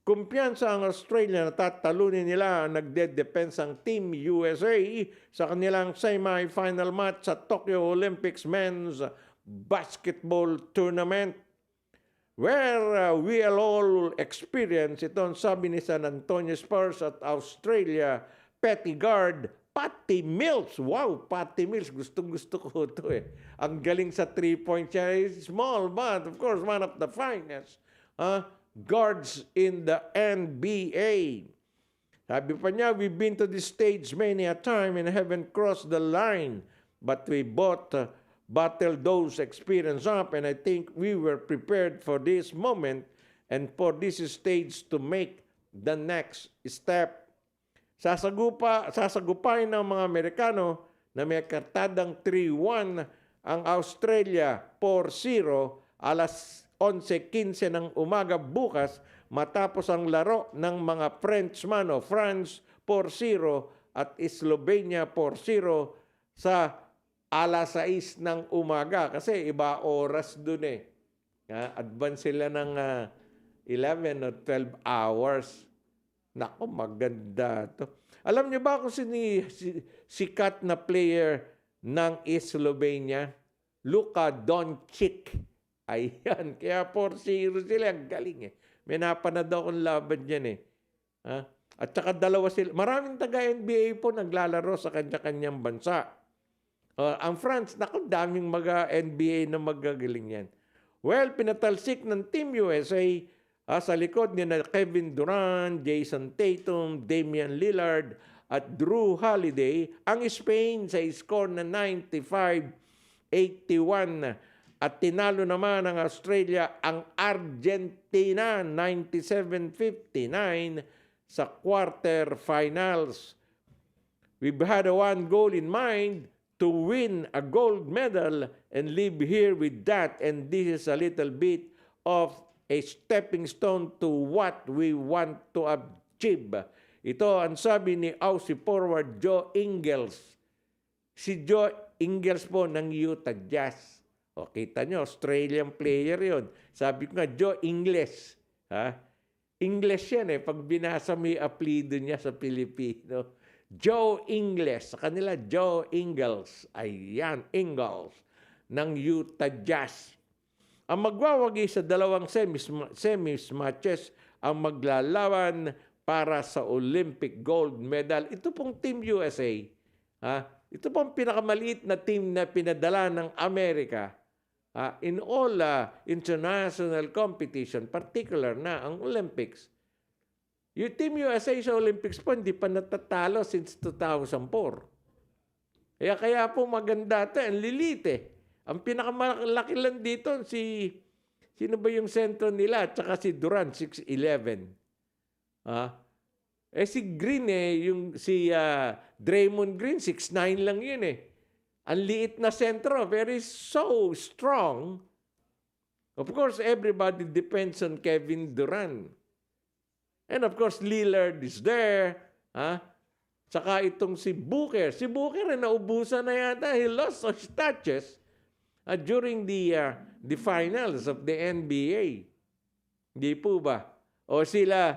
Kumpiyansa ang Australia na tatalunin nila ang nagdedepensang Team USA sa kanilang semi-final match sa Tokyo Olympics Men's Basketball Tournament, where we'll all experience ito ang sabi ni San Antonio Spurs at Australia petty guard Patty Mills. Wow, Patty Mills. Gusto ko ito eh. Ang galing sa 3-point siya. Small, but of course, one of the finest guards in the NBA. Sabi pa niya, we've been to this stage many a time and haven't crossed the line. But we both battled those experience up, and I think we were prepared for this moment and for this stage to make the next step. Sasagupain ng mga Amerikano na may kartadang 3-1 ang Australia 4-0 alas 11:15 ng umaga bukas matapos ang laro ng mga Frenchman o France 4-0 at Slovenia 4-0 sa alas 6 ng umaga kasi iba oras dun eh. Advance sila ng 11 or 12 hours. Nako, maganda to. Alam niyo ba kung sikat na player ng Slovenia? Luka Doncic. Ayan, kaya 4-0 sila. Ang galing eh. May napanood akong laban dyan eh. At saka dalawa sila. Maraming taga-NBA po naglalaro sa kanya-kanyang bansa. Ang France, naku, daming NBA na magagaling yan. Well, pinatalsik ng Team USA sa likod ni Kevin Durant, Jason Tatum, Damian Lillard at Drew Holiday ang Spain sa score na 95-81 at tinalo naman ng Australia ang Argentina 97-59 sa quarterfinals. We've had a one goal in mind to win a gold medal and live here with that. And this is a little bit of a stepping stone to what we want to achieve. Ito ang sabi ni Aussie forward Joe Ingles. Si Joe Ingles po ng Utah Jazz. O, kita nyo, Australian player yon. Sabi ko nga, Joe Ingles. Ha? English yan pag binasa mo yung apelido niya sa Pilipino. Joe Ingles. Sa kanila, Joe Ingles. Ayan, Ingles ng Utah Jazz. Ang magwawagi sa dalawang semis matches ang maglalaban para sa Olympic gold medal. Ito pong Team USA. Ha? Ito pong pinakamaliit na team na pinadala ng Amerika in all international competition, particular na ang Olympics. Yung Team USA sa Olympics po, hindi pa natatalo since 2004. Kaya po maganda ito, ang lilit Ang pinakamalaki lang dito, sino ba yung sentro nila? At saka si Durant, 6'11". Si Green si Draymond Green, 6'9" lang yun Ang liit na sentro, very so strong. Of course, everybody depends on Kevin Durant. And of course, Lillard is there. Saka itong si Booker. Si Booker naubusan na yata. He lost his touches during the finals of the NBA. Hindi po ba? O sila,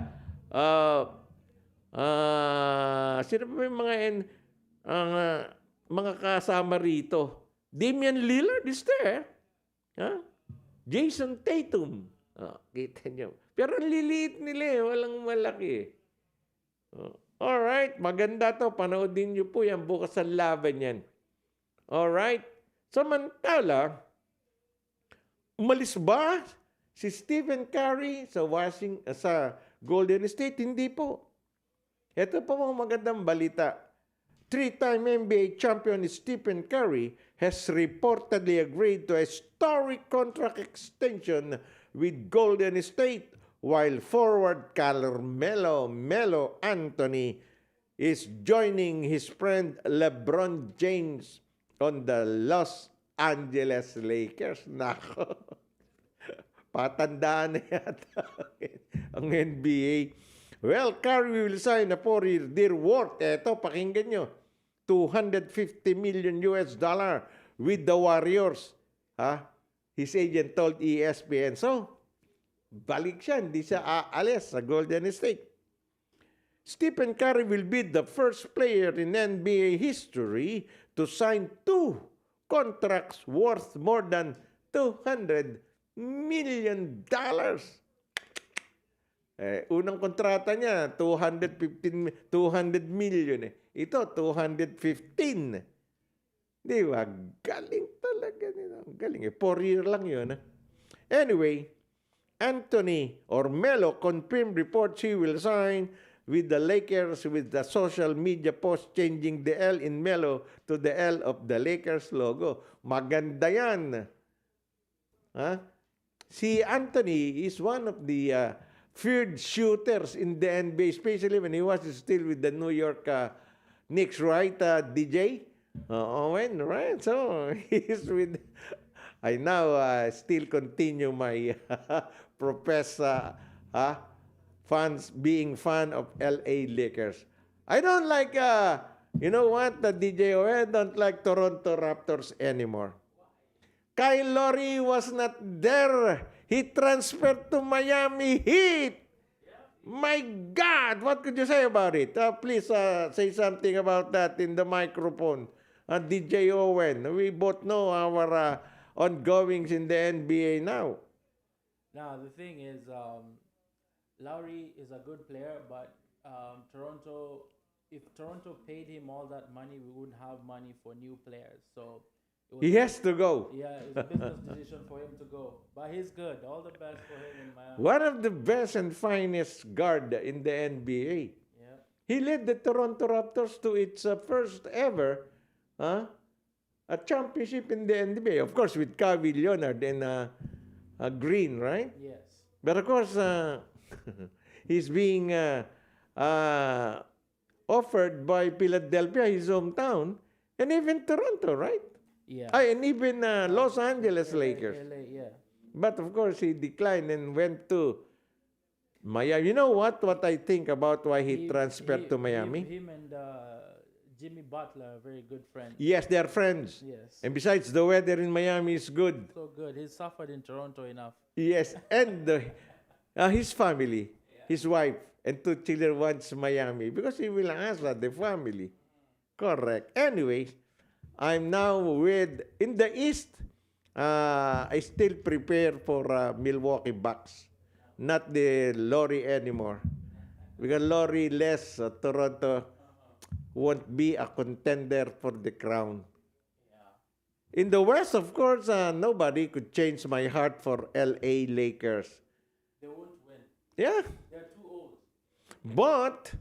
sino pa yung mga kasama rito? Damian Lillard is there. Jason Tatum. Kita nyo. Pero ang liliit nila walang malaki. Alright, maganda to. Panoodin nyo po yan. Bukas ang laban yan. Alright. Samantala, umalis ba si Stephen Curry sa Golden State? Hindi po. Ito po mga magandang balita. Three-time NBA champion Stephen Curry has reportedly agreed to a historic contract extension with Golden State, while forward Carmelo Anthony is joining his friend LeBron James on the Los Angeles Lakers. Nako. Patandaan na yata ang NBA. Well, Curry will sign a 4-year deal worth, pakinggan nyo, $250 million with the Warriors. His agent told ESPN. So, balik siya, hindi siya aalis sa Golden State. Stephen Curry will be the first player in NBA history to sign 2 contracts worth more than $200 million. Unang kontrata niya, $200 million. Ito, $215. Di ba? Galing talaga nila. Galing 4-year lang yun. Anyway, Anthony or Melo confirmed reports he will sign with the Lakers with the social media post changing the L in Melo to the L of the Lakers logo. Maganda yan. Si Anthony is one of the feared shooters in the NBA, especially when he was still with the New York Knicks, right, DJ? Owen, right? So, he's with... I now still continue my being fan of LA Lakers. I don't like, you know what, the DJ Owen, don't like Toronto Raptors anymore. Kyle Lowry was not there. He transferred to Miami Heat. My God, what could you say about it? Please say something about that in the microphone. DJ Owen, we both know our ongoings in the NBA now. Now, the thing is, Lowry is a good player, but if Toronto paid him all that money, we wouldn't have money for new players. So he has to go. Yeah, it's a business decision for him to go. But he's good. All the best for him in Miami. One of the best and finest guard in the NBA. Yeah. He led the Toronto Raptors to its first ever a championship in the NBA. Of course, with Kawhi Leonard and Green, right? Yes. But of course, he's being offered by Philadelphia, his hometown, And even Toronto, right? Yeah. And even Los Angeles Lakers. LA, yeah. But of course, he declined and went to Miami. You know what? What I think about why he transferred to Miami? Him and Jimmy Butler are very good friends. Yes, they are friends. Yes. And besides, the weather in Miami is good. So good. He suffered in Toronto enough. Yes, and his family, his wife, and 2 children wants Miami because he will answer the family. Correct. Anyway, I'm now in the East. I still prepare for Milwaukee Bucks, not the Lorry anymore. Because Lorry less, Toronto won't be a contender for the crown. In the West, of course, nobody could change my heart for LA Lakers. They won't win. Yeah, They're too old. but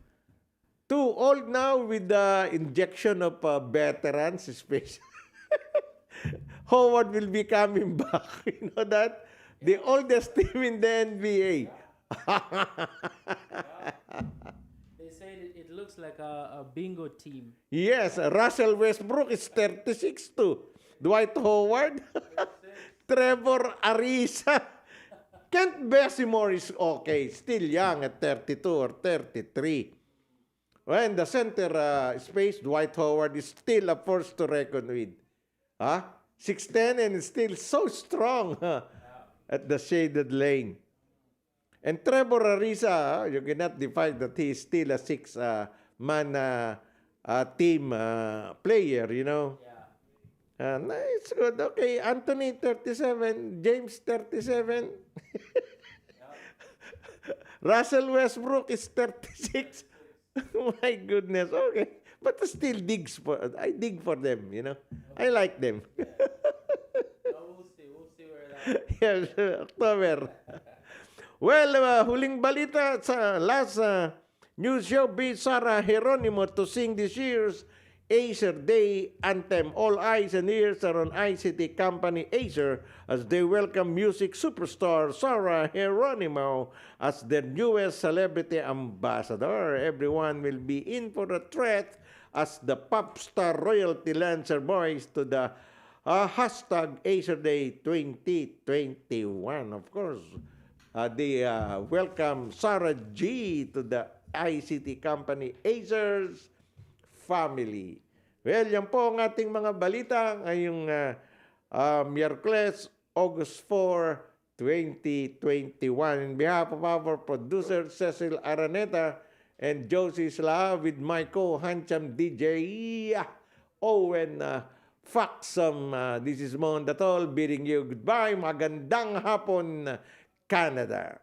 too old now with the injection of veterans, especially. Howard will be coming back. You know that? The oldest team in the NBA. They say it looks like a bingo team. Yes, Russell Westbrook is 36 too. Dwight Howard, Trevor Ariza. Kent Bazemore is okay, still young at 32 or 33. When the center space, Dwight Howard is still a force to reckon with. 6'10" and still so strong at the shaded lane. And Trevor Ariza, you cannot defy that he is still a six-man team player, you know. It's good. Okay, Anthony, 37. James, 37. Russell Westbrook is 36. My goodness. Okay. But I still I dig for them, you know. I like them. We'll see. We'll see where that Yes, October. Well, huling balita sa last news show, beat Sarah Geronimo to sing this year's Acer Day anthem. All eyes and ears are on ICT company Acer as they welcome music superstar Sarah Geronimo as their newest celebrity ambassador. Everyone will be in for a treat as the pop star royalty lends her voice to the hashtag Acer Day 2021. Of course, they welcome Sarah G to the ICT company Acer's family. Well, yan po ang ating mga balita ngayong Miyerkules, August 4, 2021. On behalf of our producer, Cecil Araneta, and Josie Sla, with my co-handsome DJ, Owen Faxam. This is Mon Datol bidding you goodbye. Magandang hapon, Canada.